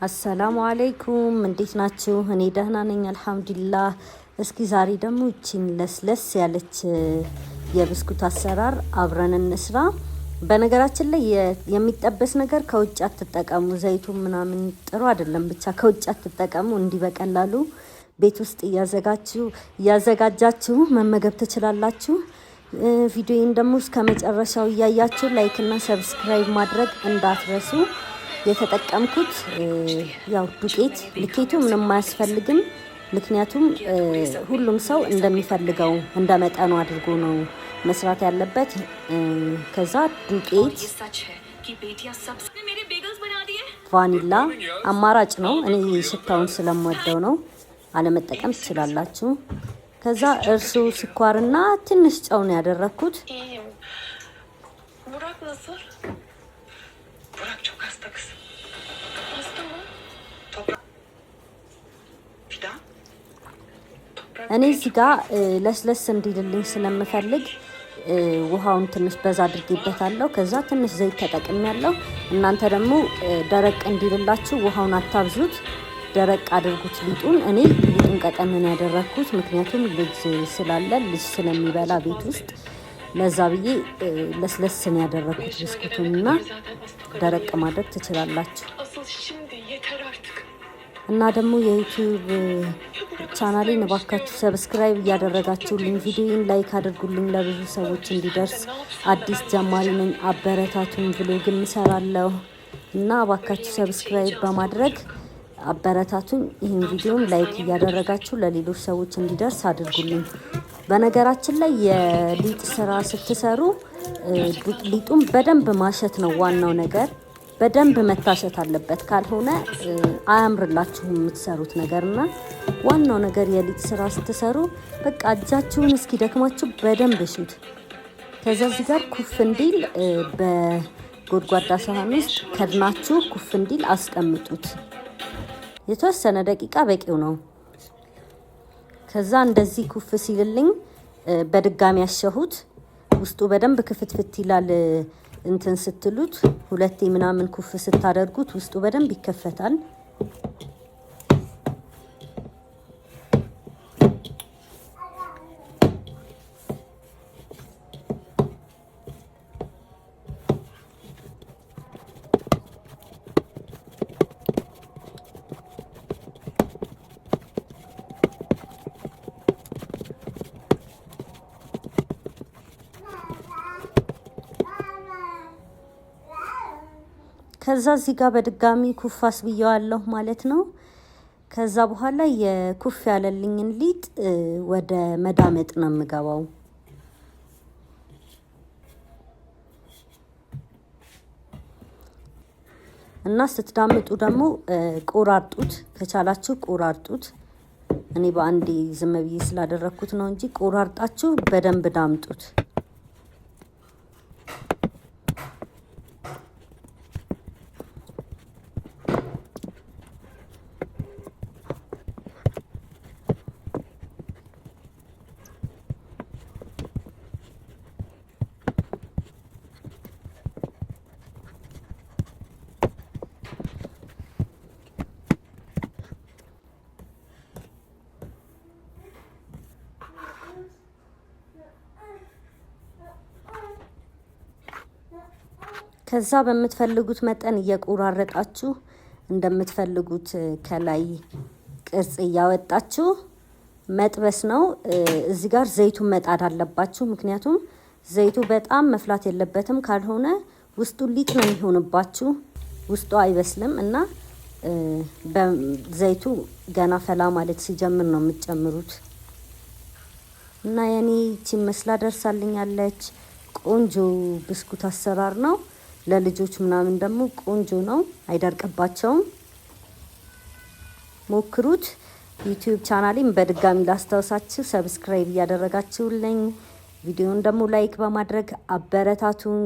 አሰላሙ አለይኩም እንዴት ናችሁ? እኔ ደህና ነኝ አልሐምዱሊላህ። እስኪ ዛሬ ደግሞ እቺን ለስለስ ያለች የብስኩት አሰራር አብረን እንስራ። በነገራችን ላይ የሚጠበስ ነገር ከውጭ አትጠቀሙ። ዘይቱ ምናምን ጥሩ አይደለም። ብቻ ከውጭ አትጠቀሙ። እንዲህ በቀላሉ ቤት ውስጥ እያዘጋጃችሁ መመገብ ትችላላችሁ። ቪዲዮውን ደግሞ እስከ መጨረሻው እያያችሁ ላይክ እና ሰብስክራይብ ማድረግ እንዳትረሱ። የተጠቀምኩት ያው ዱቄት ልኬቱ ምንም አያስፈልግም። ምክንያቱም ሁሉም ሰው እንደሚፈልገው እንደመጠኑ አድርጎ ነው መስራት ያለበት። ከዛ ዱቄት፣ ቫኒላ አማራጭ ነው። እኔ ሽታውን ስለምወደው ነው፣ አለመጠቀም ትችላላችሁ። ከዛ እርሱ ስኳርና ትንሽ ጨው ነው ያደረኩት። እኔ እዚህ ጋር ለስለስ እንዲልልኝ ስለምፈልግ ውሃውን ትንሽ በዛ አድርጌበታለሁ። ከዛ ትንሽ ዘይት ተጠቅሜያለሁ። እናንተ ደግሞ ደረቅ እንዲልላችሁ ውሃውን አታብዙት፣ ደረቅ አድርጉት ሊጡን። እኔ ሊጡን ቀጠን ነው ያደረኩት፣ ምክንያቱም ልጅ ስላለ ልጅ ስለሚበላ ቤት ውስጥ ለዛ ብዬ ለስለስ ነው ያደረኩት ብስኩቱንና ደረቅ ማድረግ ትችላላችሁ። እና ደግሞ የዩቲዩብ ቻናሌን እባካችሁ ሰብስክራይብ እያደረጋችሁልኝ ቪዲዮውን ላይክ አድርጉልኝ፣ ለብዙ ሰዎች እንዲደርስ። አዲስ ጀማሪ ነኝ፣ አበረታቱን። ብሎግ እንሰራለሁ እና እባካችሁ ሰብስክራይብ በማድረግ አበረታቱን። ይህን ቪዲዮውን ላይክ እያደረጋችሁ ለሌሎች ሰዎች እንዲደርስ አድርጉልኝ። በነገራችን ላይ የሊጥ ስራ ስትሰሩ ሊጡን በደንብ ማሸት ነው ዋናው ነገር። በደንብ መታሸት አለበት፣ ካልሆነ አያምርላችሁም የምትሰሩት ነገርና ዋናው ነገር የሊጥ ስራ ስትሰሩ በቃ እጃችሁን እስኪደክማችሁ በደንብ እሹት። ከዛ እዚህ ጋር ኩፍ እንዲል በጎድጓዳ ሳህን ውስጥ ከድናችሁ ኩፍ እንዲል አስቀምጡት። የተወሰነ ደቂቃ በቂው ነው። ከዛ እንደዚህ ኩፍ ሲልልኝ በድጋሚ ያሸሁት። ውስጡ በደንብ ክፍትፍት ይላል። እንትን ስትሉት ሁለቴ ምናምን ኩፍ ስታደርጉት ውስጡ በደንብ ይከፈታል። ከዛ እዚህ ጋር በድጋሚ ኩፋስ ብየዋለሁ ማለት ነው። ከዛ በኋላ የኩፍ ያለልኝን ሊጥ ወደ መዳመጥ ነው የምገባው። እና ስትዳምጡ ደግሞ ቆራርጡት፣ ከቻላችሁ ቆራርጡት። እኔ በአንዴ ዝም ብዬ ስላደረኩት ነው እንጂ ቆራርጣችሁ በደንብ ዳምጡት። ከዛ በምትፈልጉት መጠን እየቆራረጣችሁ እንደምትፈልጉት ከላይ ቅርጽ እያወጣችሁ መጥበስ ነው። እዚህ ጋር ዘይቱን መጣድ አለባችሁ፣ ምክንያቱም ዘይቱ በጣም መፍላት የለበትም። ካልሆነ ውስጡ ሊጥ ነው የሚሆንባችሁ፣ ውስጡ አይበስልም። እና በዘይቱ ገና ፈላ ማለት ሲጀምር ነው የምትጨምሩት። እና የኔ እቺ መስላ ደርሳልኛለች። ቆንጆ ብስኩት አሰራር ነው። ለልጆች ምናምን ደግሞ ቆንጆ ነው፣ አይደርቅባቸውም። ሞክሩት። ዩቲዩብ ቻናሌን በድጋሚ ላስታውሳችሁ ሰብስክራይብ እያደረጋችሁልኝ ቪዲዮውን ደግሞ ላይክ በማድረግ አበረታቱን።